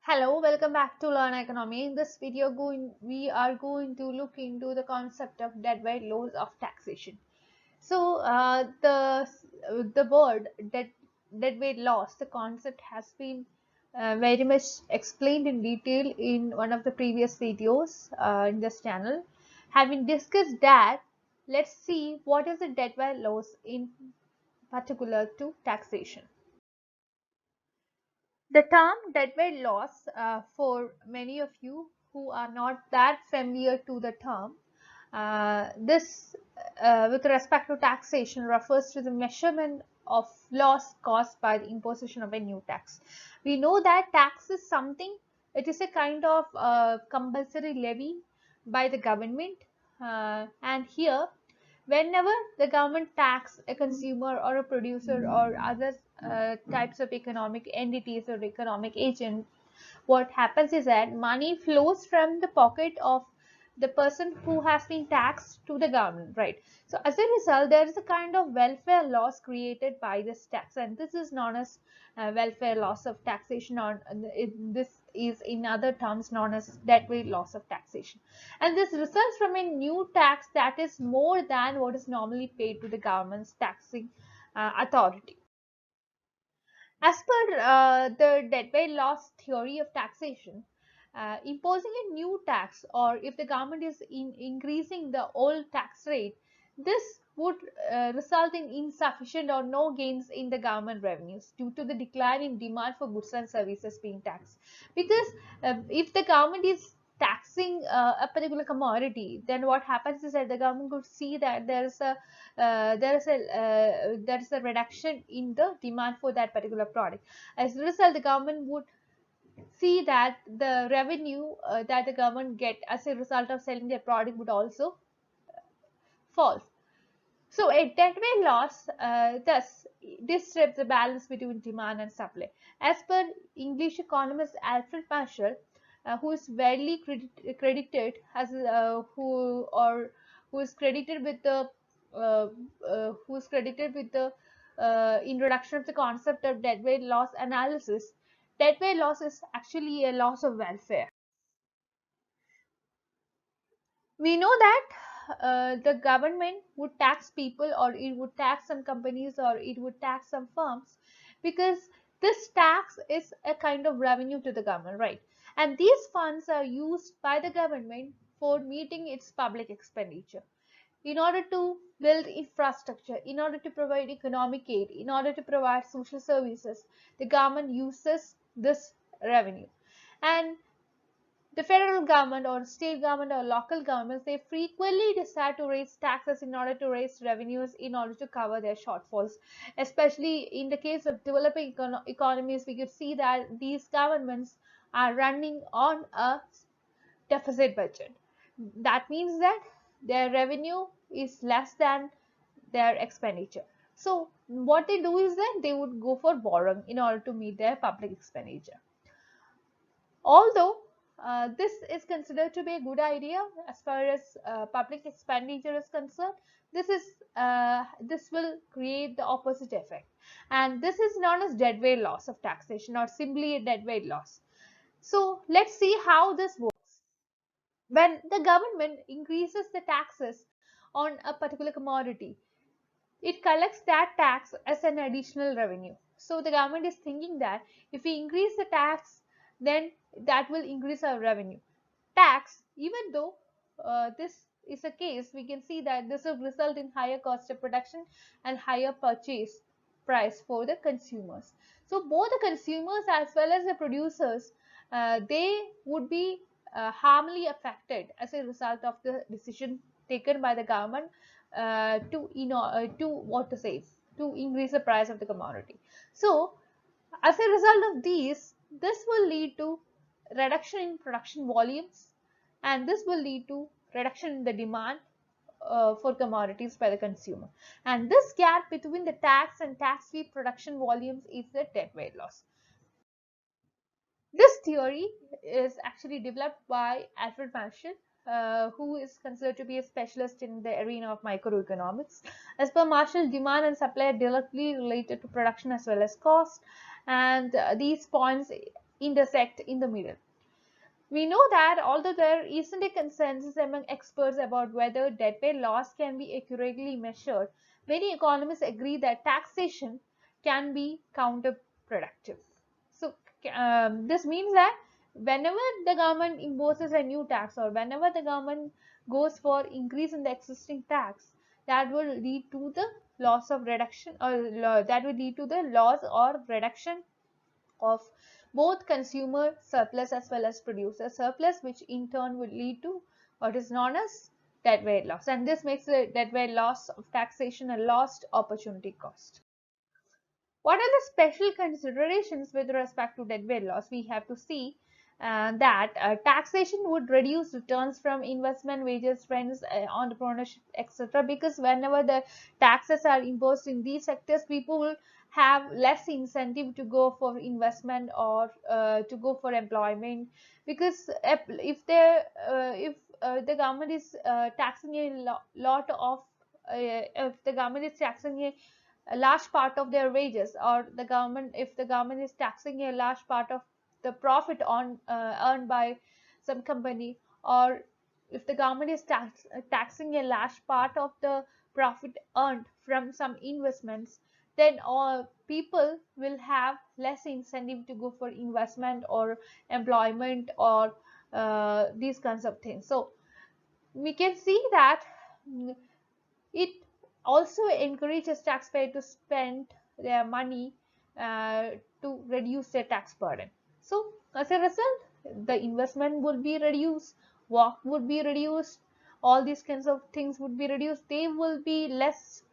Hello, welcome back to LearnOikonomia. In this video, we are going to look into the concept of deadweight laws of taxation. So, the word deadweight loss, the concept has been very much explained in detail in one of the previous videos in this channel. Having discussed that, let's see what is the deadweight loss in particular to taxation. The term deadweight loss, for many of you who are not that familiar to the term, this with respect to taxation refers to the measurement of loss caused by the imposition of a new tax. We know that tax is something, it is a kind of compulsory levy by the government, and here whenever the government tax a consumer or a producer or other types of economic entities or economic agent, what happens is that money flows from the pocket of the person who has been taxed to the government, right? So as a result, there is a kind of welfare loss created by this tax, and this is known as welfare loss of taxation, or this is in other terms known as deadweight loss of taxation. And this results from a new tax that is more than what is normally paid to the government's taxing authority. As per the deadweight loss theory of taxation, imposing a new tax, or if the government is increasing the old tax rate, this would result in insufficient or no gains in the government revenues due to the decline in demand for goods and services being taxed. Because if the government is taxing a particular commodity, then what happens is that the government could see that there is a reduction in the demand for that particular product. As a result, the government would see that the revenue that the government get as a result of selling their product would also fall. So a deadweight loss thus disturbs the balance between demand and supply. As per English economist Alfred Marshall, who is widely credited as who is credited with the introduction of the concept of deadweight loss analysis. Deadweight loss is actually a loss of welfare. We know that the government would tax people, or it would tax some companies, or it would tax some firms, because this tax is a kind of revenue to the government, right? And these funds are used by the government for meeting its public expenditure, in order to build infrastructure, in order to provide economic aid, in order to provide social services. The government uses this revenue. And the federal government or state government or local governments, they frequently decide to raise taxes in order to raise revenues, in order to cover their shortfalls. Especially in the case of developing economies, we could see that these governments are running on a deficit budget. That means that their revenue is less than their expenditure. So what they do is that they would go for borrowing in order to meet their public expenditure. Although this is considered to be a good idea as far as public expenditure is concerned, this will create the opposite effect, and this is known as deadweight loss of taxation, or simply a deadweight loss. So let's see how this works. When the government increases the taxes on a particular commodity, it collects that tax as an additional revenue. So the government is thinking that if we increase the tax, then that will increase our revenue. Tax, even though this is a case, we can see that this will result in higher cost of production and higher purchase price for the consumers. So both the consumers as well as the producers, they would be harmfully affected as a result of the decision taken by the government to what to say, to increase the price of the commodity. So as a result of these, this will lead to reduction in production volumes, and this will lead to reduction in the demand for commodities by the consumer. And this gap between the tax and tax-free production volumes is the deadweight loss. This theory is actually developed by Alfred Marshall, who is considered to be a specialist in the arena of microeconomics. As per Marshall, demand and supply are directly related to production as well as cost, and these points intersect in the middle. We know that although there isn't a consensus among experts about whether deadweight loss can be accurately measured, many economists agree that taxation can be counterproductive. So, this means that whenever the government imposes a new tax or whenever the government goes for increase in the existing tax, that will lead to the loss of reduction, or that will lead to the loss or reduction of both consumer surplus as well as producer surplus, which in turn would lead to what is known as deadweight loss. And this makes the deadweight loss of taxation a lost opportunity cost. What are the special considerations with respect to deadweight loss? We have to see that taxation would reduce returns from investment, wages, rents, entrepreneurship, etc. Because whenever the taxes are imposed in these sectors, people will have less incentive to go for investment or to go for employment. Because if the government is taxing lot of if the government is taxing a large part of their wages, or the government, if the government is taxing a large part of the profit on earned by some company, or if the government is taxing a large part of the profit earned from some investments, then all people will have less incentive to go for investment or employment or these kinds of things. So we can see that it also encourages taxpayers to spend their money uh, to reduce their tax burden. So, as a result, the investment would be reduced, work would be reduced, all these kinds of things would be reduced. They will be less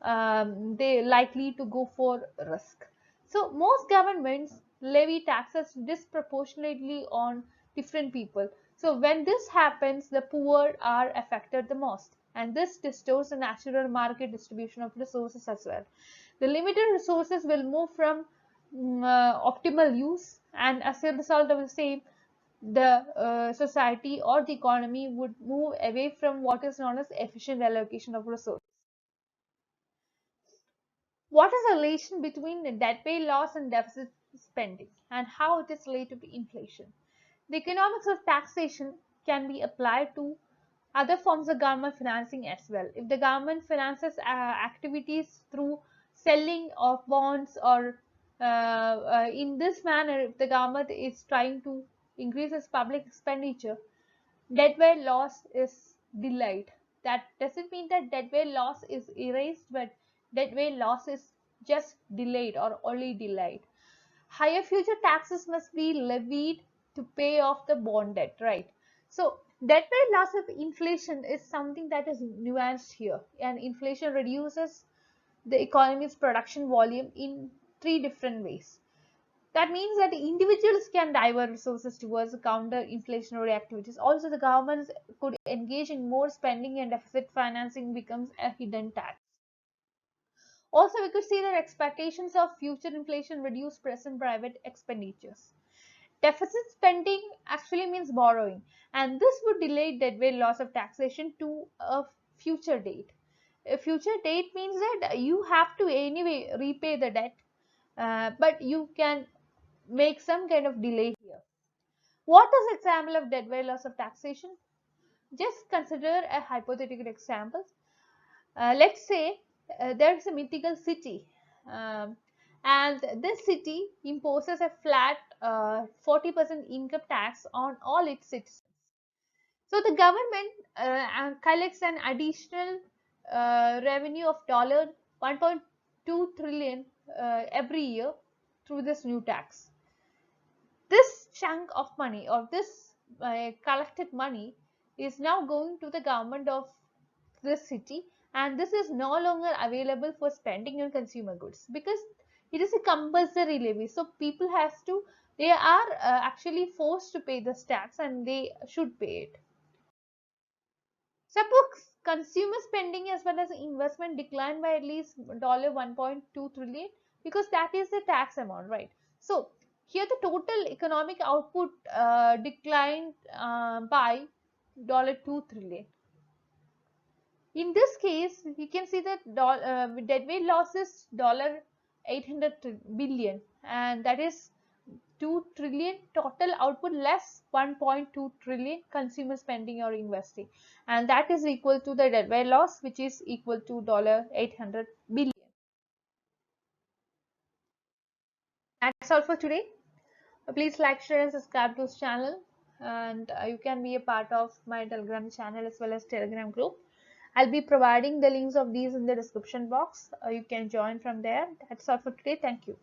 they likely to go for risk. So, most governments levy taxes disproportionately on different people. So, when this happens, the poor are affected the most, and this distorts the natural market distribution of resources as well. The limited resources will move from optimal use, and as a result of the same, the society or the economy would move away from what is known as efficient allocation of resources. What is the relation between the debt-pay loss and deficit spending, and how it is related to inflation? The economics of taxation can be applied to other forms of government financing as well. If the government finances activities through selling of bonds, or in this manner, if the government is trying to increase its public expenditure, deadweight loss is delayed. That doesn't mean that deadweight loss is erased, but deadweight loss is just delayed or only delayed. Higher future taxes must be levied to pay off the bond debt, right? So, deadweight loss of inflation is something that is nuanced here, and inflation reduces the economy's production volume in three different ways. That means that individuals can divert resources towards counter inflationary activities. Also, the governments could engage in more spending, and deficit financing becomes a hidden tax. Also, we could see that expectations of future inflation reduce present private expenditures. Deficit spending actually means borrowing, and this would delay deadweight loss of taxation to a future date. A future date means that you have to anyway repay the debt, but you can make some kind of delay here. What is an example of deadweight loss of taxation? Just consider a hypothetical example. Let's say there is a mythical city, um, and this city imposes a flat 40% income tax on all its citizens. So the government collects an additional revenue of dollar 1.2 trillion every year through this new tax. This chunk of money, or this collected money, is now going to the government of this city, and this is no longer available for spending on consumer goods because it is a compulsory levy. So people has to, they are actually forced to pay this tax, and they should pay it. Suppose consumer spending as well as investment declined by at least $1.2 trillion, because that is the tax amount, right? So here the total economic output declined by $2 trillion. In this case, you can see that deadweight loss is $800 billion, and that is 2 trillion total output less 1.2 trillion consumer spending or investing, and that is equal to the deadweight loss, which is equal to $800 billion. That's all for today. Please like, share, and subscribe to this channel, and you can be a part of my Telegram channel as well as Telegram group. I'll be providing the links of these in the description box. You can join from there. That's all for today. Thank you.